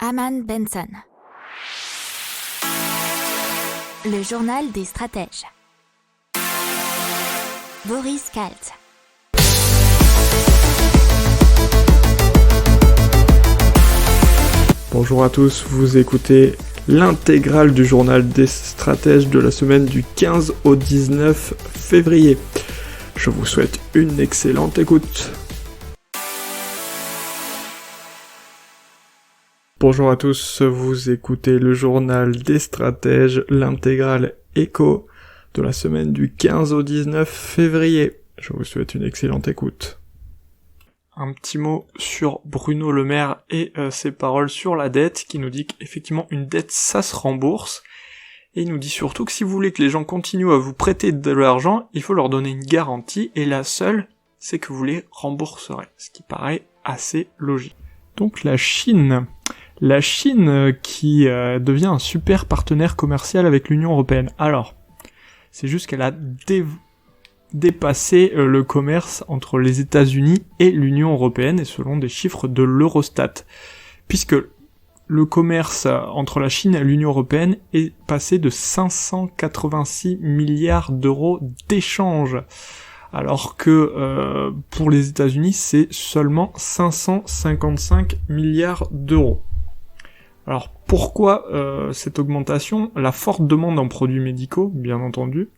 Aman Benson. Le journal des stratèges. Boris Kalt. Bonjour à tous, vous écoutez l'intégrale du journal des stratèges de la semaine du 15 au 19 février. Je vous souhaite une excellente écoute. Bonjour à tous, vous écoutez le journal des stratèges, l'intégrale écho de la semaine du 15 au 19 février. Je vous souhaite une excellente écoute. Un petit mot sur Bruno Le Maire et ses paroles sur la dette, qui nous dit qu'effectivement une dette ça se rembourse, et il nous dit surtout que si vous voulez que les gens continuent à vous prêter de l'argent, il faut leur donner une garantie, et la seule, c'est que vous les rembourserez, ce qui paraît assez logique. Donc la Chine qui devient un super partenaire commercial avec l'Union Européenne. Alors, c'est juste qu'elle a dépassé le commerce entre les États-Unis et l'Union Européenne, et selon des chiffres de l'Eurostat, puisque le commerce entre la Chine et l'Union Européenne est passé de 586 milliards d'euros d'échanges, alors que pour les États-Unis, c'est seulement 555 milliards d'euros. Alors pourquoi cette augmentation? La forte demande en produits médicaux, bien entendu,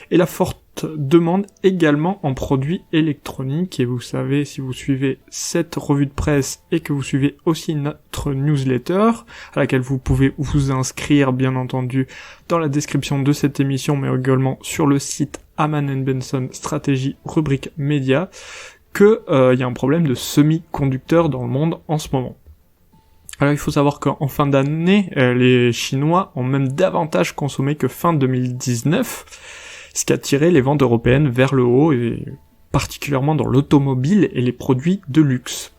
et la forte demande également en produits électroniques, et vous savez, si vous suivez cette revue de presse et que vous suivez aussi notre newsletter, à laquelle vous pouvez vous inscrire, bien entendu, dans la description de cette émission, mais également sur le site Aman Benson Stratégie rubrique média, que y a un problème de semi-conducteurs dans le monde en ce moment. Alors il faut savoir qu'en fin d'année, les Chinois ont même davantage consommé que fin 2019, ce qui a tiré les ventes européennes vers le haut, et particulièrement dans l'automobile et les produits de luxe.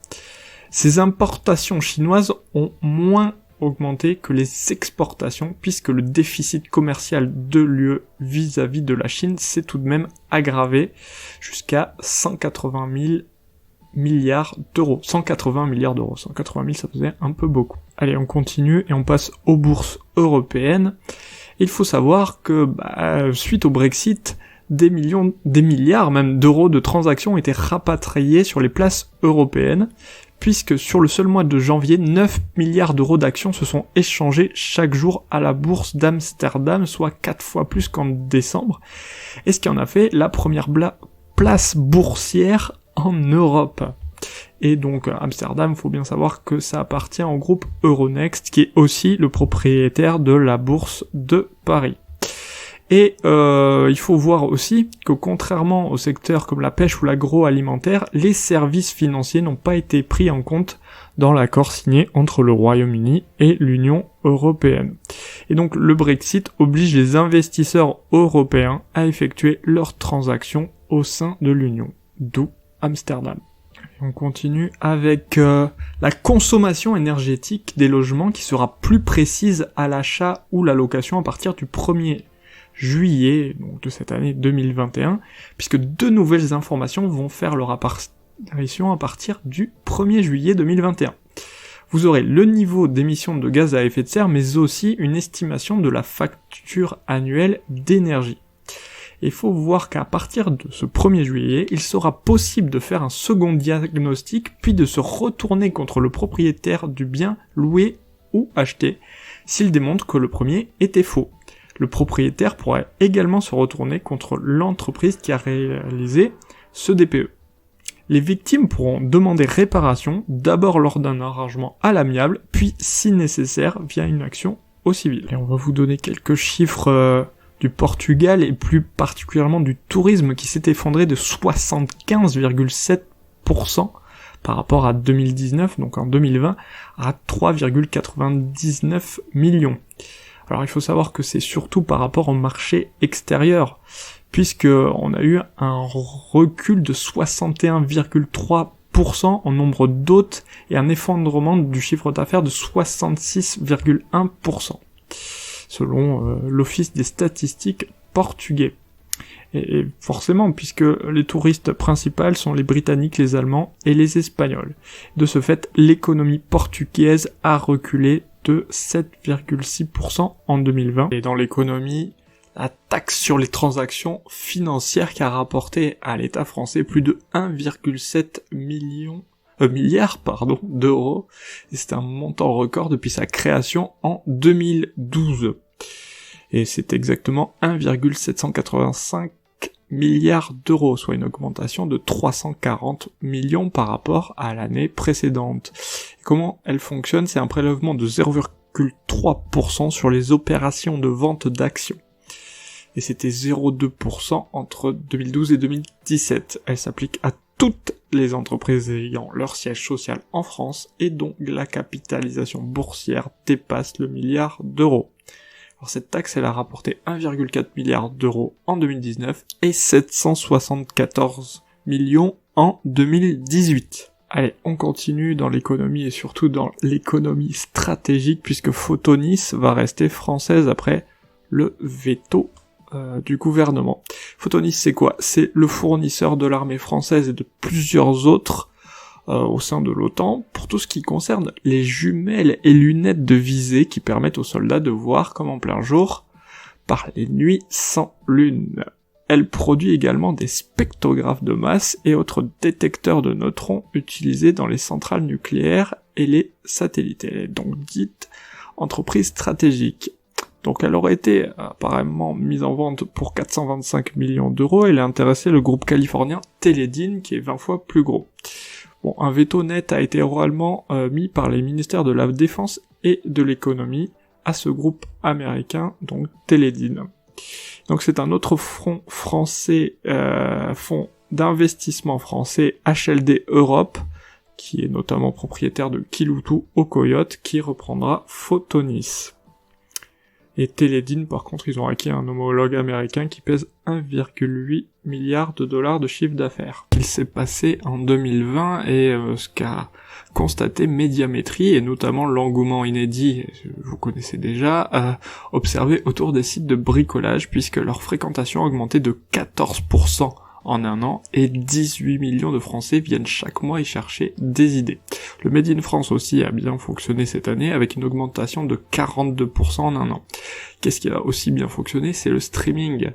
Ces importations chinoises ont moins augmenté que les exportations, puisque le déficit commercial de l'UE vis-à-vis de la Chine s'est tout de même aggravé jusqu'à 180 milliards d'euros. 180 milliards d'euros. 180 000, ça faisait un peu beaucoup. Allez, on continue et on passe aux bourses européennes. Il faut savoir que, suite au Brexit, des milliards même d'euros de transactions ont été rapatriés sur les places européennes, puisque sur le seul mois de janvier, 9 milliards d'euros d'actions se sont échangés chaque jour à la bourse d'Amsterdam, soit 4 fois plus qu'en décembre, et ce qui en a fait la première place boursière en Europe. Et donc Amsterdam, faut bien savoir que ça appartient au groupe Euronext, qui est aussi le propriétaire de la bourse de Paris. Et il faut voir aussi que contrairement aux secteurs comme la pêche ou l'agroalimentaire, les services financiers n'ont pas été pris en compte dans l'accord signé entre le Royaume-Uni et l'Union européenne. Et donc le Brexit oblige les investisseurs européens à effectuer leurs transactions au sein de l'Union, d'où Amsterdam. On continue avec la consommation énergétique des logements, qui sera plus précise à l'achat ou la location à partir du 1er juillet donc de cette année 2021, puisque deux nouvelles informations vont faire leur apparition à partir du 1er juillet 2021. Vous aurez le niveau d'émissions de gaz à effet de serre, mais aussi une estimation de la facture annuelle d'énergie. Il faut voir qu'à partir de ce 1er juillet, il sera possible de faire un second diagnostic, puis de se retourner contre le propriétaire du bien loué ou acheté, s'il démontre que le premier était faux. Le propriétaire pourra également se retourner contre l'entreprise qui a réalisé ce DPE. Les victimes pourront demander réparation, d'abord lors d'un arrangement à l'amiable, puis si nécessaire via une action au civil. Et on va vous donner quelques chiffres du Portugal, et plus particulièrement du tourisme, qui s'est effondré de 75,7% par rapport à 2019, donc en 2020, à 3,99 millions. Alors il faut savoir que c'est surtout par rapport au marché extérieur, puisque on a eu un recul de 61,3% en nombre d'hôtes et un effondrement du chiffre d'affaires de 66,1%. Selon l'Office des statistiques portugais. Et forcément, puisque les touristes principaux sont les Britanniques, les Allemands et les Espagnols. De ce fait, l'économie portugaise a reculé de 7,6% en 2020. Et dans l'économie, la taxe sur les transactions financières qui a rapporté à l'État français plus de 1,7 milliard d'euros. Et c'est un montant record depuis sa création en 2012. Et c'est exactement 1,785 milliards d'euros, soit une augmentation de 340 millions par rapport à l'année précédente. Et comment elle fonctionne? C'est un prélèvement de 0,3% sur les opérations de vente d'actions. Et c'était 0,2% entre 2012 et 2017. Elle s'applique à toutes les entreprises ayant leur siège social en France et dont la capitalisation boursière dépasse le milliard d'euros. Alors cette taxe, elle a rapporté 1,4 milliard d'euros en 2019 et 774 millions en 2018. Allez, on continue dans l'économie et surtout dans l'économie stratégique puisque Photonis va rester française après le veto du gouvernement. Photonis, c'est quoi? C'est le fournisseur de l'armée française et de plusieurs autres au sein de l'OTAN pour tout ce qui concerne les jumelles et lunettes de visée qui permettent aux soldats de voir comme en plein jour par les nuits sans lune. Elle produit également des spectrographes de masse et autres détecteurs de neutrons utilisés dans les centrales nucléaires et les satellites. Elle est donc dite entreprise stratégique. Donc elle aurait été apparemment mise en vente pour 425 millions d'euros et elle a intéressé le groupe californien Teledyne qui est 20 fois plus gros. Bon, un veto net a été oralement mis par les ministères de la Défense et de l'Économie à ce groupe américain, donc Teledyne. Donc c'est un autre fonds français, fonds d'investissement français HLD Europe, qui est notamment propriétaire de Kiloutou au Coyote, qui reprendra Photonis. Et Teledyne, par contre, ils ont acquis un homologue américain qui pèse 1,8 milliard de dollars de chiffre d'affaires. Il s'est passé en 2020 et ce qu'a constaté Médiamétrie, et notamment l'engouement inédit, vous connaissez déjà, observé autour des sites de bricolage, puisque leur fréquentation a augmenté de 14% en un an, et 18 millions de Français viennent chaque mois y chercher des idées. Le Made in France aussi a bien fonctionné cette année, avec une augmentation de 42% en un an. Qu'est-ce qui a aussi bien fonctionné? C'est le streaming.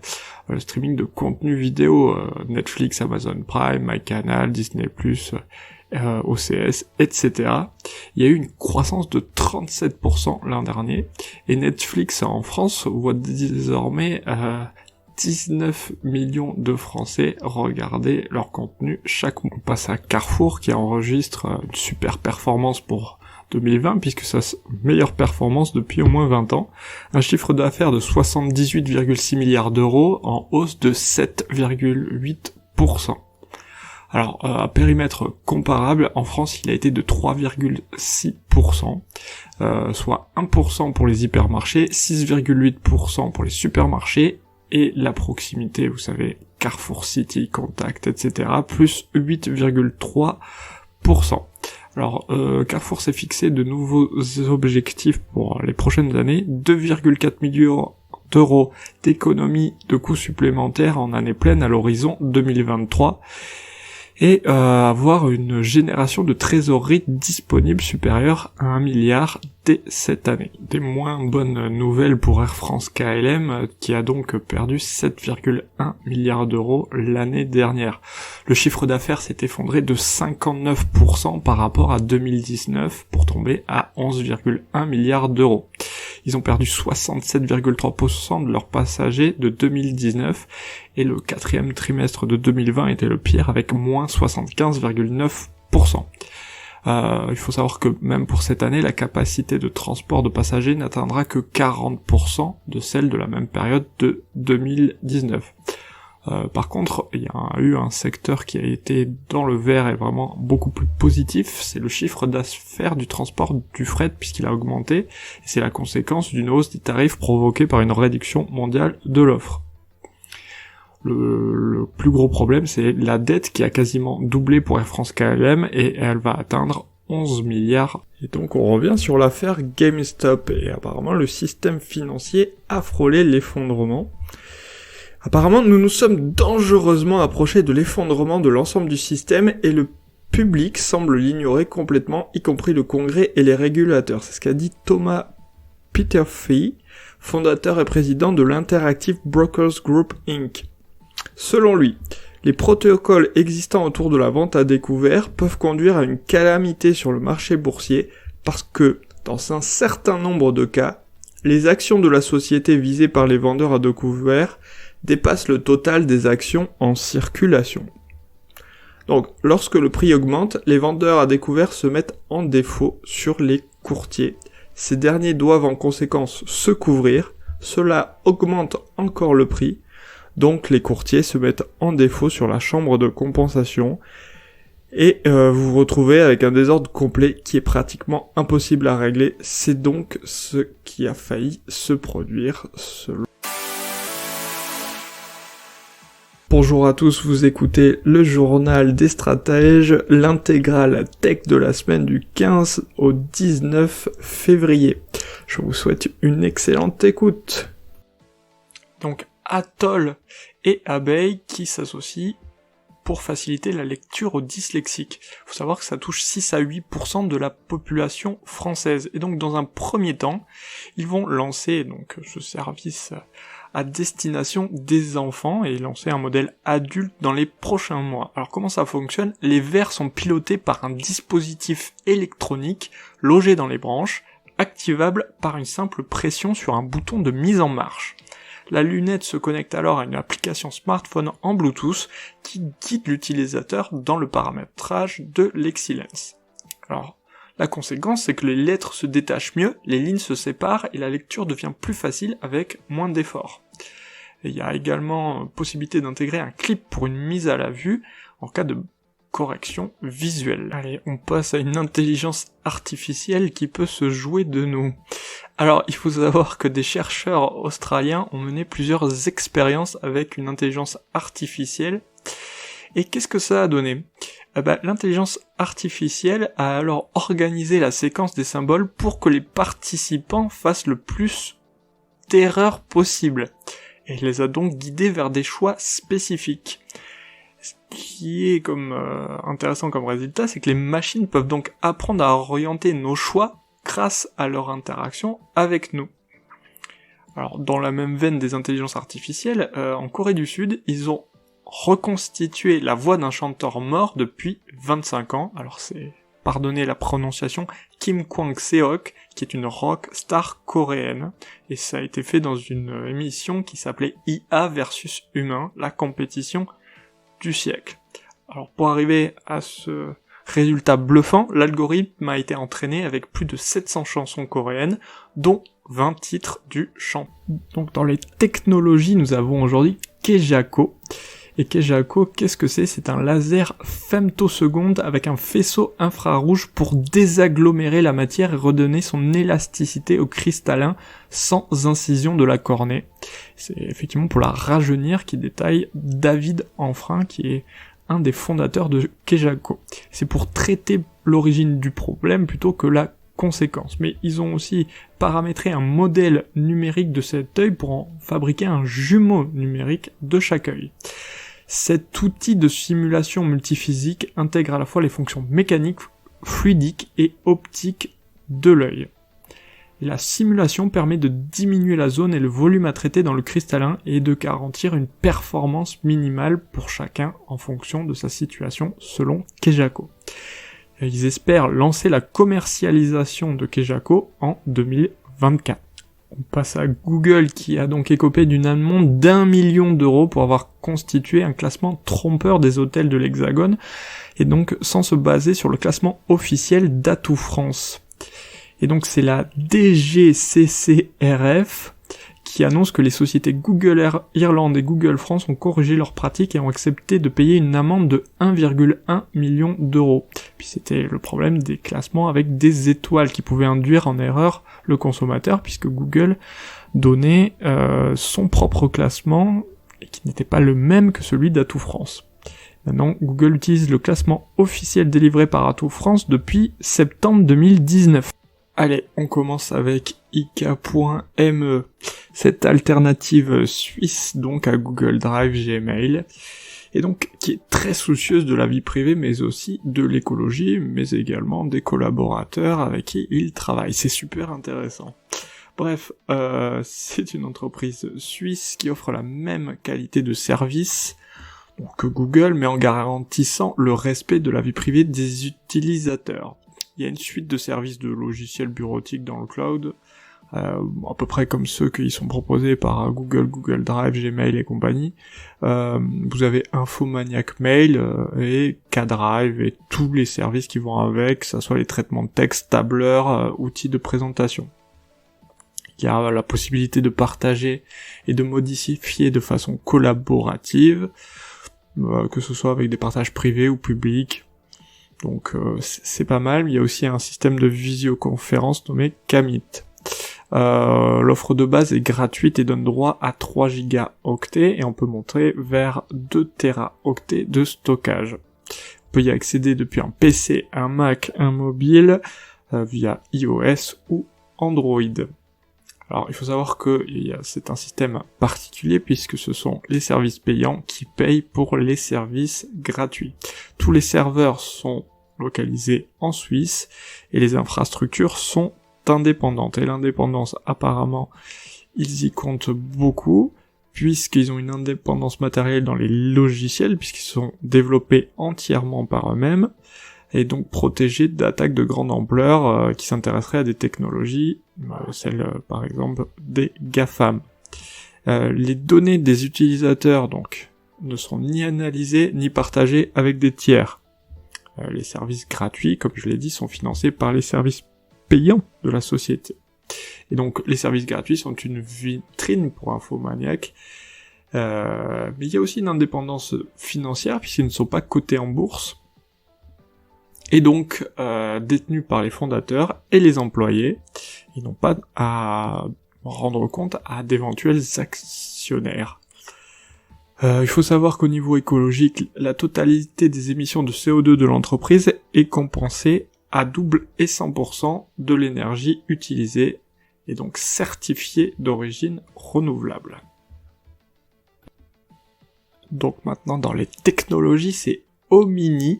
Le streaming de contenu vidéo, Netflix, Amazon Prime, MyCanal, Disney+, OCS, etc. Il y a eu une croissance de 37% l'an dernier, et Netflix en France voit désormais 19 millions de Français regarder leur contenu chaque mois. On passe à Carrefour qui enregistre une super performance pour 2020 puisque c'est sa meilleure performance depuis au moins 20 ans. Un chiffre d'affaires de 78,6 milliards d'euros en hausse de 7,8%. Alors, à périmètre comparable, en France, il a été de 3,6%, soit 1% pour les hypermarchés, 6,8% pour les supermarchés, et la proximité, vous savez, Carrefour City, Contact, etc., plus 8,3%. Alors, Carrefour s'est fixé de nouveaux objectifs pour les prochaines années, 2,4 millions d'euros d'économie de coûts supplémentaires en année pleine à l'horizon 2023, et avoir une génération de trésorerie disponible supérieure à 1 milliard dès cette année. Des moins bonnes nouvelles pour Air France KLM, qui a donc perdu 7,1 milliards d'euros l'année dernière. Le chiffre d'affaires s'est effondré de 59% par rapport à 2019 pour tomber à 11,1 milliards d'euros. Ils ont perdu 67,3% de leurs passagers de 2019 et le quatrième trimestre de 2020 était le pire avec moins 75,9%. Il faut savoir que même pour cette année, la capacité de transport de passagers n'atteindra que 40% de celle de la même période de 2019. Par contre, il y a eu un secteur qui a été dans le vert et vraiment beaucoup plus positif, c'est le chiffre d'affaires du transport du fret puisqu'il a augmenté, et c'est la conséquence d'une hausse des tarifs provoquée par une réduction mondiale de l'offre. Le plus gros problème, c'est la dette qui a quasiment doublé pour Air France KLM et elle va atteindre 11 milliards. Et donc on revient sur l'affaire GameStop et apparemment le système financier a frôlé l'effondrement. Apparemment, nous nous sommes dangereusement approchés de l'effondrement de l'ensemble du système et le public semble l'ignorer complètement, y compris le Congrès et les régulateurs. C'est ce qu'a dit Thomas Peterffy, fondateur et président de l'Interactive Brokers Group Inc. Selon lui, les protocoles existants autour de la vente à découvert peuvent conduire à une calamité sur le marché boursier parce que, dans un certain nombre de cas, les actions de la société visée par les vendeurs à découvert dépassent le total des actions en circulation. Donc, lorsque le prix augmente, les vendeurs à découvert se mettent en défaut sur les courtiers. Ces derniers doivent en conséquence se couvrir, cela augmente encore le prix, donc les courtiers se mettent en défaut sur la chambre de compensation, et vous vous retrouvez avec un désordre complet qui est pratiquement impossible à régler. C'est donc ce qui a failli se produire selon... Bonjour à tous, vous écoutez le journal des stratèges, l'intégrale tech de la semaine du 15 au 19 février. Je vous souhaite une excellente écoute. Donc Atoll et Abeille qui s'associent pour faciliter la lecture aux dyslexiques. Il faut savoir que ça touche 6 à 8% de la population française. Et donc dans un premier temps, ils vont lancer donc ce service à destination des enfants et lancer un modèle adulte dans les prochains mois. Alors comment ça fonctionne ? Les verres sont pilotés par un dispositif électronique logé dans les branches, activable par une simple pression sur un bouton de mise en marche. La lunette se connecte alors à une application smartphone en Bluetooth qui guide l'utilisateur dans le paramétrage de l'Excellence. Alors, la conséquence, c'est que les lettres se détachent mieux, les lignes se séparent et la lecture devient plus facile avec moins d'efforts. Il y a également possibilité d'intégrer un clip pour une mise à la vue en cas de correction visuelle. Allez, on passe à une intelligence artificielle qui peut se jouer de nous. Alors, il faut savoir que des chercheurs australiens ont mené plusieurs expériences avec une intelligence artificielle. Et qu'est-ce que ça a donné ? L'intelligence artificielle a alors organisé la séquence des symboles pour que les participants fassent le plus d'erreurs possible. Et les a donc guidés vers des choix spécifiques. Ce qui est intéressant comme résultat, c'est que les machines peuvent donc apprendre à orienter nos choix grâce à leur interaction avec nous. Alors, dans la même veine des intelligences artificielles, en Corée du Sud, ils ont reconstitué la voix d'un chanteur mort depuis 25 ans. Alors c'est, pardonnez la prononciation, Kim Kwang-seok, qui est une rock star coréenne. Et ça a été fait dans une émission qui s'appelait IA versus Humain, la compétition du siècle. Alors pour arriver à ce résultat bluffant, l'algorithme a été entraîné avec plus de 700 chansons coréennes, dont 20 titres du chant. Donc dans les technologies, nous avons aujourd'hui Kejako. Et Kejako, qu'est-ce que c'est ? C'est un laser femtoseconde avec un faisceau infrarouge pour désagglomérer la matière et redonner son élasticité au cristallin sans incision de la cornée. C'est effectivement pour la rajeunir, qui détaille David Enfrein, qui est un des fondateurs de Kejako. C'est pour traiter l'origine du problème plutôt que la conséquence. Mais ils ont aussi paramétré un modèle numérique de cet œil pour en fabriquer un jumeau numérique de chaque œil. Cet outil de simulation multiphysique intègre à la fois les fonctions mécaniques, fluidiques et optiques de l'œil. La simulation permet de diminuer la zone et le volume à traiter dans le cristallin et de garantir une performance minimale pour chacun en fonction de sa situation selon Kejako. Ils espèrent lancer la commercialisation de Kejako en 2024. On passe à Google qui a donc écopé d'une amende d'1 million d'euros pour avoir constitué un classement trompeur des hôtels de l'Hexagone et donc sans se baser sur le classement officiel d'Atout France. Et donc c'est la DGCCRF qui annonce que les sociétés Google Irlande et Google France ont corrigé leurs pratiques et ont accepté de payer une amende de 1,1 million d'euros. Puis c'était le problème des classements avec des étoiles qui pouvaient induire en erreur le consommateur puisque Google donnait son propre classement et qui n'était pas le même que celui d'Atout France. Maintenant, Google utilise le classement officiel délivré par Atout France depuis septembre 2019. Allez, on commence avec IK.me, cette alternative suisse donc à Google Drive, Gmail, et donc qui est très soucieuse de la vie privée, mais aussi de l'écologie, mais également des collaborateurs avec qui ils travaillent. C'est super intéressant. Bref, c'est une entreprise suisse qui offre la même qualité de service que Google, mais en garantissant le respect de la vie privée des utilisateurs. Il y a une suite de services de logiciels bureautiques dans le cloud, à peu près comme ceux qui sont proposés par Google, Google Drive, Gmail et compagnie. Vous avez Infomaniac Mail et K-Drive et tous les services qui vont avec, que ce soit les traitements de texte, tableurs, outils de présentation. Il y a la possibilité de partager et de modifier de façon collaborative, que ce soit avec des partages privés ou publics. Donc c'est pas mal. Il y a aussi un système de visioconférence nommé Kmeet. L'offre de base est gratuite et donne droit à 3 gigaoctets et on peut monter vers 2 teraoctets de stockage. On peut y accéder depuis un PC, un Mac, un mobile, via iOS ou Android. Alors il faut savoir que c'est un système particulier puisque ce sont les services payants qui payent pour les services gratuits. Tous les serveurs sont localisés en Suisse et les infrastructures sont indépendantes. Et l'indépendance, apparemment, ils y comptent beaucoup puisqu'ils ont une indépendance matérielle dans les logiciels puisqu'ils sont développés entièrement par eux-mêmes et donc protégés d'attaques de grande ampleur qui s'intéresseraient à des technologies, celles par exemple des GAFAM. Les données des utilisateurs donc ne sont ni analysées ni partagées avec des tiers. Les services gratuits, comme je l'ai dit, sont financés par les services payants de la société. Et donc les services gratuits sont une vitrine pour Infomaniac, mais il y a aussi une indépendance financière puisqu'ils ne sont pas cotés en bourse, et donc détenus par les fondateurs et les employés. Ils n'ont pas à rendre compte à d'éventuels actionnaires. Il faut savoir qu'au niveau écologique, la totalité des émissions de CO2 de l'entreprise est compensée à double et 100% de l'énergie utilisée, et donc certifiée d'origine renouvelable. Donc maintenant dans les technologies, c'est Omini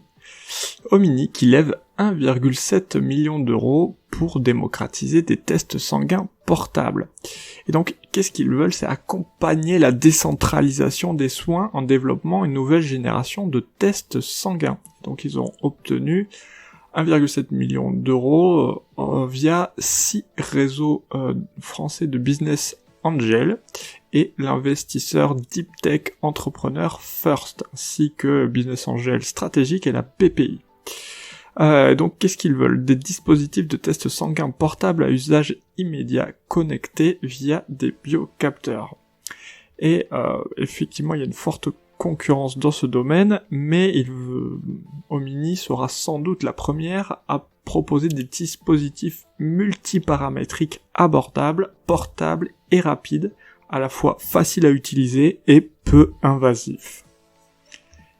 qui lève 1,7 million d'euros pour démocratiser des tests sanguins portables. Et donc, qu'est-ce qu'ils veulent? C'est accompagner la décentralisation des soins en développant une nouvelle génération de tests sanguins. Donc, ils ont obtenu 1,7 million d'euros via 6 réseaux français de business angel et l'investisseur Deep Tech Entrepreneur First, ainsi que Business Angel Stratégique et la BPI. Donc qu'est-ce qu'ils veulent? Des dispositifs de tests sanguins portables à usage immédiat connectés via des biocapteurs. Et effectivement, il y a une forte concurrence dans ce domaine, mais Omini sera sans doute la première à proposer des dispositifs multiparamétriques abordables, portables et rapides, à la fois faciles à utiliser et peu invasifs.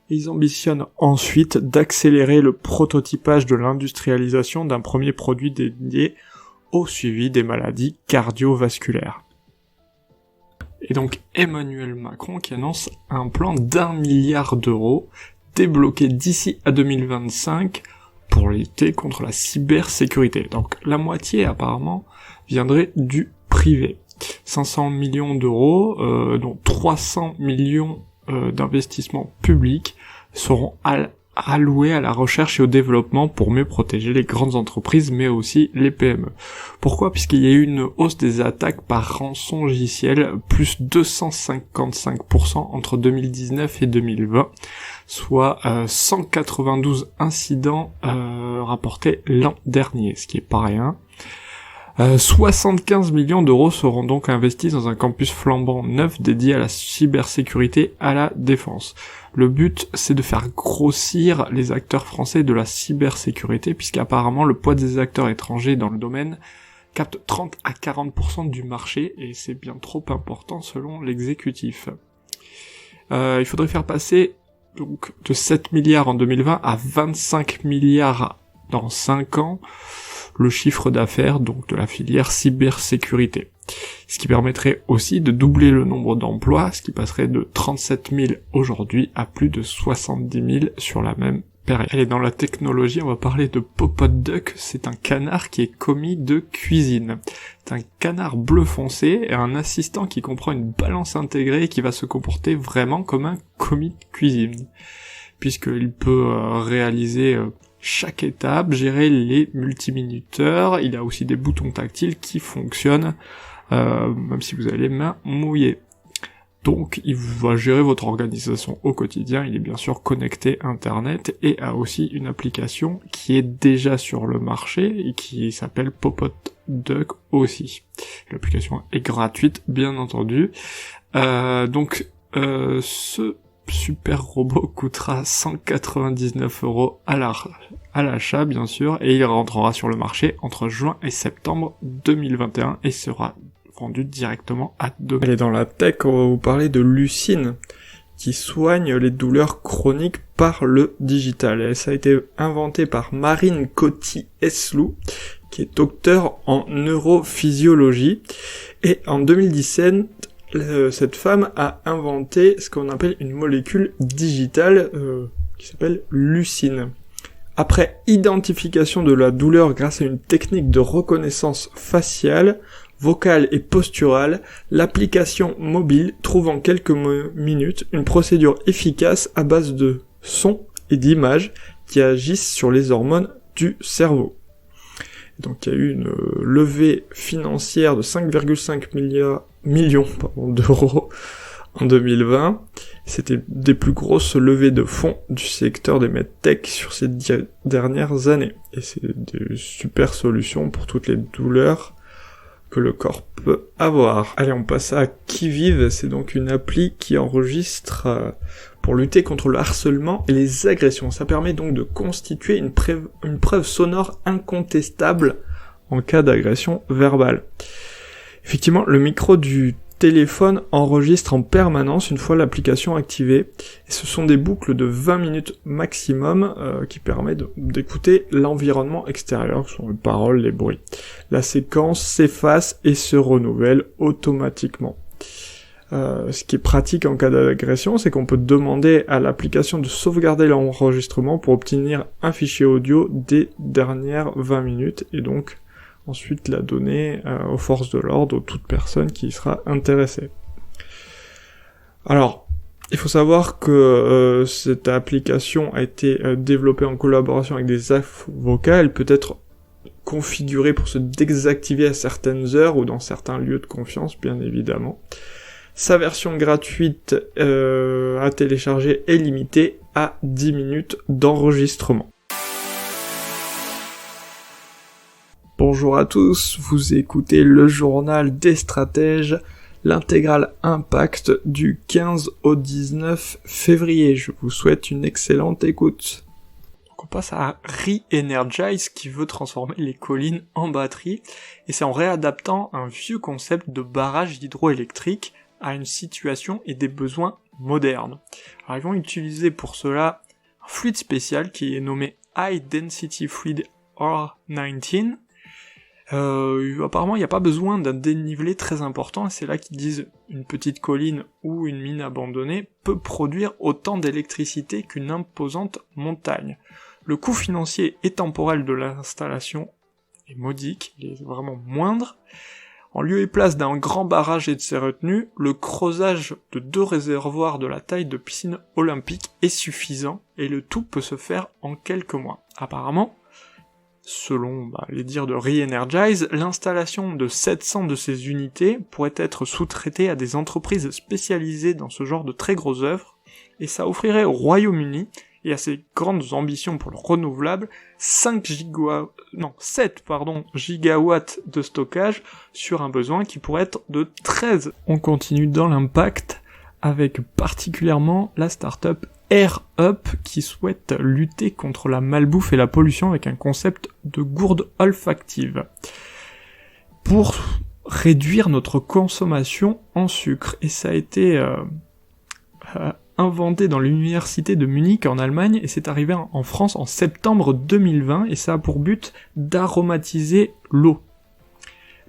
Ils ambitionnent ensuite d'accélérer le prototypage de l'industrialisation d'un premier produit dédié au suivi des maladies cardiovasculaires. Et donc Emmanuel Macron qui annonce un plan d'1 milliard d'euros débloqué d'ici à 2025 pour lutter contre la cybersécurité. Donc la moitié apparemment viendrait du privé. 500 millions d'euros, dont 300 millions d'investissements publics seront alloués à la recherche et au développement pour mieux protéger les grandes entreprises mais aussi les PME. Pourquoi? Puisqu'il y a eu une hausse des attaques par rançongiciel, plus 255% entre 2019 et 2020, soit 192 incidents rapportés l'an dernier, ce qui est pas rien. 75 millions d'euros seront donc investis dans un campus flambant neuf dédié à la cybersécurité à la défense. Le but, c'est de faire grossir les acteurs français de la cybersécurité, puisqu'apparemment le poids des acteurs étrangers dans le domaine capte 30 à 40% du marché, et c'est bien trop important selon l'exécutif. Il faudrait faire passer donc de 7 milliards en 2020 à 25 milliards dans 5 ans, le chiffre d'affaires donc de la filière cybersécurité. Ce qui permettrait aussi de doubler le nombre d'emplois, ce qui passerait de 37 000 aujourd'hui à plus de 70 000 sur la même période. Allez, dans la technologie, on va parler de Popot Duck. C'est un canard qui est commis de cuisine. C'est un canard bleu foncé et un assistant qui comprend une balance intégrée et qui va se comporter vraiment comme un commis de cuisine, puisqu'il peut réaliser chaque étape, gérer les multiminuteurs. Il a aussi des boutons tactiles qui fonctionnent même si vous avez les mains mouillées. Donc il va gérer votre organisation au quotidien, il est bien sûr connecté Internet et a aussi une application qui est déjà sur le marché et qui s'appelle Popot Duck aussi. L'application est gratuite bien entendu. Ce super robot coûtera 199 € à l'achat bien sûr, et il rentrera sur le marché entre juin et septembre 2021 et sera vendu directement à domicile. Allez, dans la tech, on va vous parler de Lucine, qui soigne les douleurs chroniques par le digital. Et ça a été inventé par Marine Coty-Eslou, qui est docteur en neurophysiologie. Et en 2017, cette femme a inventé ce qu'on appelle une molécule digitale qui s'appelle Lucine. Après identification de la douleur grâce à une technique de reconnaissance faciale, vocale et posturale, l'application mobile trouve en quelques minutes une procédure efficace à base de sons et d'images qui agissent sur les hormones du cerveau. Donc il y a eu une levée financière de 5,5 millions d'euros en 2020. C'était des plus grosses levées de fonds du secteur des medtech sur ces dernières années. Et c'est des super solutions pour toutes les douleurs que le corps peut avoir. Allez, on passe à Qui Vive, c'est donc une appli qui enregistre pour lutter contre le harcèlement et les agressions. Ça permet donc de constituer une preuve sonore incontestable en cas d'agression verbale. Effectivement, le micro du téléphone enregistre en permanence une fois l'application activée, et ce sont des boucles de 20 minutes maximum qui permettent d'écouter l'environnement extérieur, ce sont les paroles, les bruits. La séquence s'efface et se renouvelle automatiquement. Ce qui est pratique en cas d'agression, c'est qu'on peut demander à l'application de sauvegarder l'enregistrement pour obtenir un fichier audio des dernières 20 minutes, et donc ensuite la donner aux forces de l'ordre, ou toute personne qui y sera intéressée. Alors, il faut savoir que cette application a été développée en collaboration avec des avocats. Elle peut être configurée pour se désactiver à certaines heures ou dans certains lieux de confiance, bien évidemment. Sa version gratuite à télécharger est limitée à 10 minutes d'enregistrement. Bonjour à tous, vous écoutez le journal des stratèges, l'intégrale Impact du 15 au 19 février. Je vous souhaite une excellente écoute. Donc on passe à Re-Energize qui veut transformer les collines en batterie, et c'est en réadaptant un vieux concept de barrage hydroélectrique à une situation et des besoins modernes. Alors ils vont utiliser pour cela un fluide spécial qui est nommé High Density Fluid R19. Apparemment il n'y a pas besoin d'un dénivelé très important, et c'est là qu'ils disent une petite colline ou une mine abandonnée peut produire autant d'électricité qu'une imposante montagne. Le coût financier et temporel de l'installation est modique, il est vraiment moindre. En lieu et place d'un grand barrage et de ses retenues, le creusage de 2 réservoirs de la taille de piscine olympique est suffisant, et le tout peut se faire en quelques mois. Apparemment, selon les dires de Re-Energize, l'installation de 700 de ces unités pourrait être sous-traitée à des entreprises spécialisées dans ce genre de très grosses œuvres, et ça offrirait au Royaume-Uni, et à ses grandes ambitions pour le renouvelable, 7 gigawatts de stockage sur un besoin qui pourrait être de 13. On continue dans l'impact avec particulièrement la start-up AirUp qui souhaite lutter contre la malbouffe et la pollution avec un concept de gourde olfactive pour réduire notre consommation en sucre. Et ça a été inventé dans l'université de Munich en Allemagne et c'est arrivé en France en septembre 2020 et ça a pour but d'aromatiser l'eau.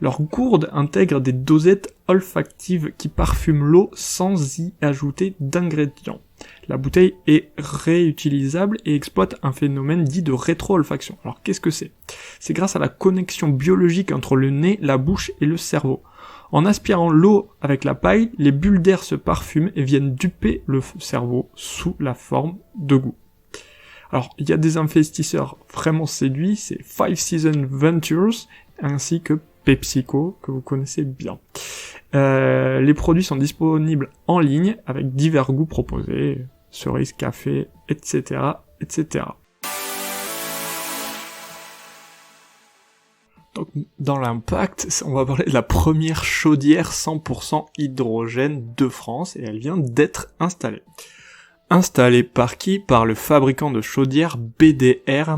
Leur gourde intègre des dosettes olfactives qui parfument l'eau sans y ajouter d'ingrédients. La bouteille est réutilisable et exploite un phénomène dit de rétro-olfaction. Alors qu'est-ce que c'est ? C'est grâce à la connexion biologique entre le nez, la bouche et le cerveau. En aspirant l'eau avec la paille, les bulles d'air se parfument et viennent duper le cerveau sous la forme de goût. Alors, il y a des investisseurs vraiment séduits, c'est Five Seasons Ventures, ainsi que PepsiCo, que vous connaissez bien. Les produits sont disponibles en ligne, avec divers goûts proposés, cerises, café, etc., etc. Donc, dans l'impact, on va parler de la première chaudière 100% hydrogène de France, et elle vient d'être installée. Installée par qui ? Par le fabricant de chaudières BDR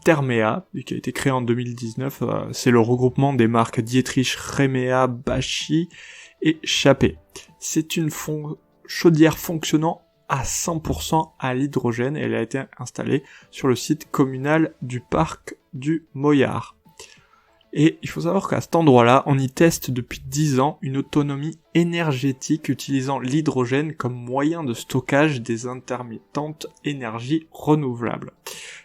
Thermea, qui a été créé en 2019, c'est le regroupement des marques Dietrich, Remea, Bachi et Chappé. C'est une chaudière fonctionnant à 100% à l'hydrogène, et elle a été installée sur le site communal du parc du Moyard. Et il faut savoir qu'à cet endroit-là, on y teste depuis 10 ans une autonomie énergétique utilisant l'hydrogène comme moyen de stockage des intermittentes énergies renouvelables.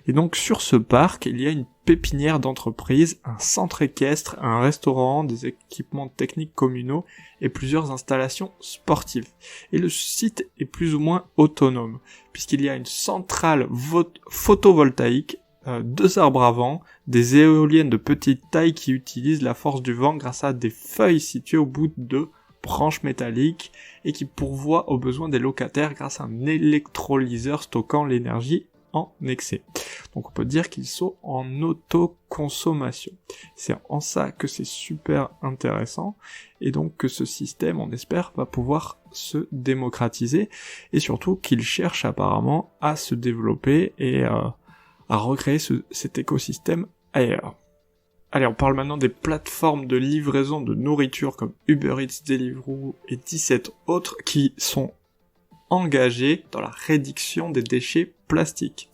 Et donc sur ce parc, il y a une pépinière d'entreprise, un centre équestre, un restaurant, des équipements techniques communaux et plusieurs installations sportives. Et le site est plus ou moins autonome, puisqu'il y a une centrale photovoltaïque, 2 arbres à vent, des éoliennes de petite taille qui utilisent la force du vent grâce à des feuilles situées au bout de branches métalliques et qui pourvoient aux besoins des locataires grâce à un électrolyseur stockant l'énergie en excès. Donc on peut dire qu'ils sont en autoconsommation. C'est en ça que c'est super intéressant et donc que ce système, on espère, va pouvoir se démocratiser et surtout qu'il cherche apparemment à se développer et à recréer cet écosystème ailleurs. Allez, on parle maintenant des plateformes de livraison de nourriture comme Uber Eats, Deliveroo et 17 autres qui sont engagées dans la réduction des déchets plastiques.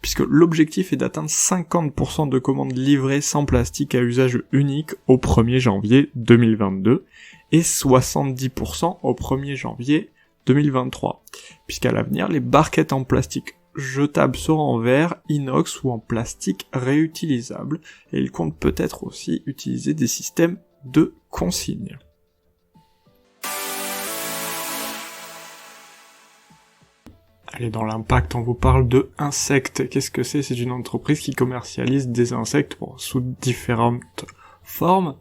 Puisque l'objectif est d'atteindre 50% de commandes livrées sans plastique à usage unique au 1er janvier 2022 et 70% au 1er janvier 2023. Puisqu'à l'avenir, les barquettes en plastique jetables seront en verre, inox ou en plastique réutilisable, et il compte peut-être aussi utiliser des systèmes de consigne. Allez, dans l'impact, on vous parle de Insect. Qu'est-ce que c'est ? C'est une entreprise qui commercialise des insectes sous différentes formes,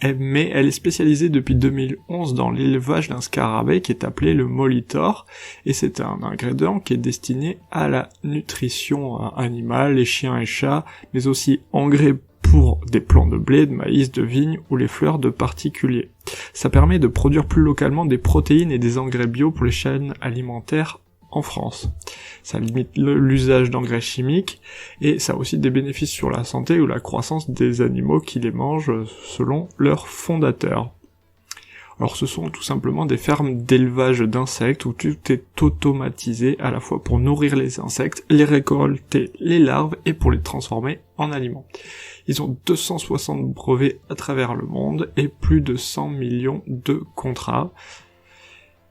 mais elle est spécialisée depuis 2011 dans l'élevage d'un scarabée qui est appelé le molitor, et c'est un ingrédient qui est destiné à la nutrition animale, les chiens et chats, mais aussi engrais pour des plants de blé, de maïs, de vigne ou les fleurs de particuliers. Ça permet de produire plus localement des protéines et des engrais bio pour les chaînes alimentaires en France. Ça limite l'usage d'engrais chimiques et ça a aussi des bénéfices sur la santé ou la croissance des animaux qui les mangent selon leurs fondateurs. Alors ce sont tout simplement des fermes d'élevage d'insectes où tout est automatisé à la fois pour nourrir les insectes, les récolter les larves et pour les transformer en aliments. Ils ont 260 brevets à travers le monde et plus de 100 millions de contrats.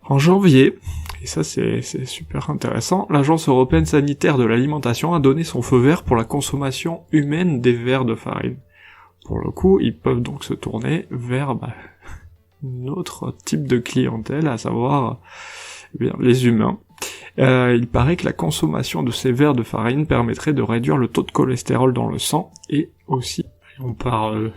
En janvier, et ça c'est super intéressant, l'Agence européenne sanitaire de l'alimentation a donné son feu vert pour la consommation humaine des verres de farine. Pour le coup, ils peuvent donc se tourner vers notre type de clientèle, à savoir les humains. Il paraît que la consommation de ces verres de farine permettrait de réduire le taux de cholestérol dans le sang et aussi, on parle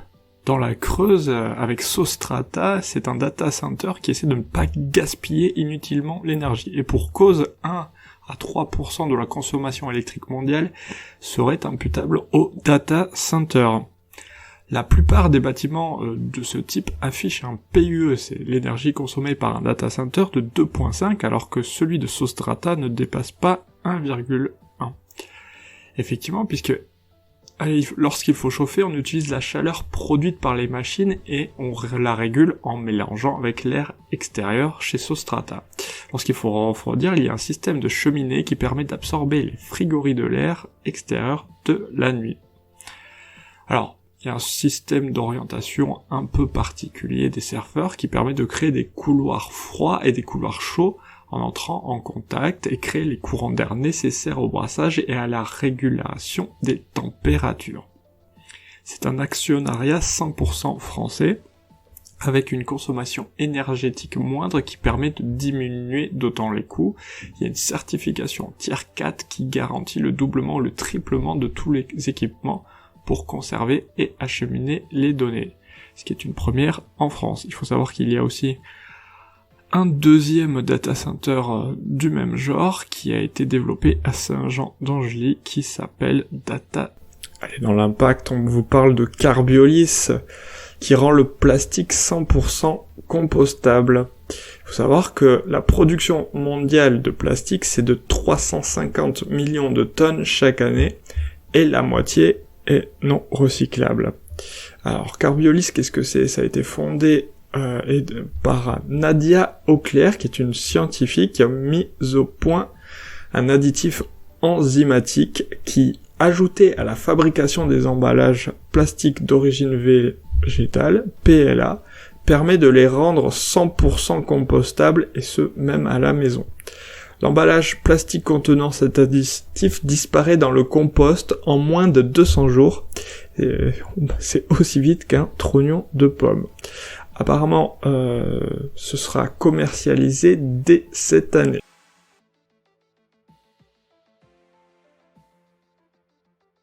dans la Creuse avec Sostrata, c'est un data center qui essaie de ne pas gaspiller inutilement l'énergie. Et pour cause, 1 à 3% de la consommation électrique mondiale serait imputable au data center. La plupart des bâtiments de ce type affichent un PUE, c'est l'énergie consommée par un data center de 2.5, alors que celui de Sostrata ne dépasse pas 1,1. Effectivement, puisque lorsqu'il faut chauffer, on utilise la chaleur produite par les machines et on la régule en mélangeant avec l'air extérieur chez Sostrata. Lorsqu'il faut refroidir, il y a un système de cheminée qui permet d'absorber les frigories de l'air extérieur de la nuit. Alors, il y a un système d'orientation un peu particulier des surfeurs qui permet de créer des couloirs froids et des couloirs chauds en entrant en contact et créer les courants d'air nécessaires au brassage et à la régulation des températures. C'est un actionnariat 100% français, avec une consommation énergétique moindre qui permet de diminuer d'autant les coûts. Il y a une certification Tier 4 qui garantit le doublement ou le triplement de tous les équipements pour conserver et acheminer les données, ce qui est une première en France. Il faut savoir qu'il y a aussi un deuxième data center du même genre qui a été développé à Saint-Jean-d'Angely qui s'appelle Data. Allez, dans l'impact, on vous parle de Carbiolys qui rend le plastique 100% compostable. Il faut savoir que la production mondiale de plastique, c'est de 350 millions de tonnes chaque année et la moitié est non recyclable. Alors Carbiolys, qu'est-ce que c'est ? Ça a été fondé par Nadia Auclair, qui est une scientifique qui a mis au point un additif enzymatique qui, ajouté à la fabrication des emballages plastiques d'origine végétale, PLA, permet de les rendre 100% compostables, et ce, même à la maison. L'emballage plastique contenant cet additif disparaît dans le compost en moins de 200 jours. Et c'est aussi vite qu'un trognon de pomme. Apparemment, ce sera commercialisé dès cette année.